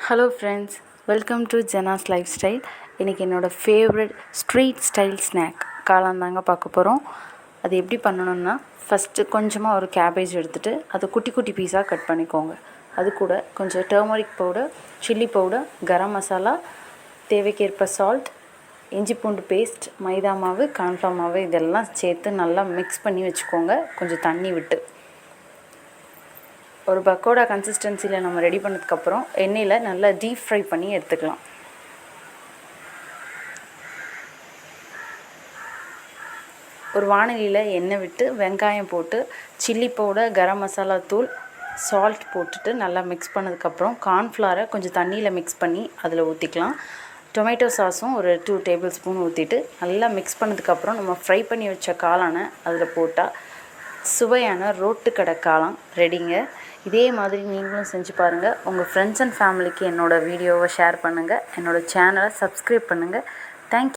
Hello friends, welcome to Jena's lifestyle. இன்றைக்கி என்னோடய favourite street style snack காளான் தாங்க பார்க்க போகிறோம். அது எப்படி பண்ணணுன்னா, ஃபஸ்ட்டு கொஞ்சமாக ஒரு கேபேஜ் எடுத்துகிட்டு அதை குட்டி குட்டி பீஸாக கட் பண்ணிக்கோங்க. அது கூட கொஞ்சம் turmeric powder, chilli powder, garam masala, தேவைக்கேற்ப சால்ட், இஞ்சி பூண்டு பேஸ்ட், மைதா மாவு, கார்ன்ஃப்ளவர் மாவு இதெல்லாம் சேர்த்து நல்லா மிக்ஸ் பண்ணி வச்சுக்கோங்க, கொஞ்சம் தண்ணி விட்டு. ஒரு பக்கோடா கன்சிஸ்டன்சியில் நம்ம ரெடி பண்ணதுக்கப்புறம் எண்ணெயில் நல்லா டீப் ஃப்ரை பண்ணி எடுத்துக்கலாம். ஒரு வாணலியில் எண்ணெய் விட்டு வெங்காயம் போட்டு சில்லி பவுடர், கரம் மசாலா தூள், சால்ட் போட்டுட்டு நல்லா மிக்ஸ் பண்ணதுக்கப்புறம் கார்ன்ஃப்ளவரை கொஞ்சம் தண்ணியில் மிக்ஸ் பண்ணி அதில் ஊற்றிக்கலாம். டொமேட்டோ சாஸும் ஒரு 2 டேபிள் ஸ்பூன் ஊற்றிட்டு நல்லா மிக்ஸ் பண்ணதுக்கப்புறம் நம்ம ஃப்ரை பண்ணி வச்ச காளானை அதில் போட்டால் சுவையான ரோட்டுக்கடை காளான் ரெடிங்க. இதே மாதிரி நீங்களும் செஞ்சு பாருங்கள். உங்கள் ஃப்ரெண்ட்ஸ் அண்ட் ஃபேமிலிக்கு என்னோடய வீடியோவை ஷேர் பண்ணுங்கள். என்னோடய சேனலை சப்ஸ்கிரைப் பண்ணுங்கள். தேங்க்யூ.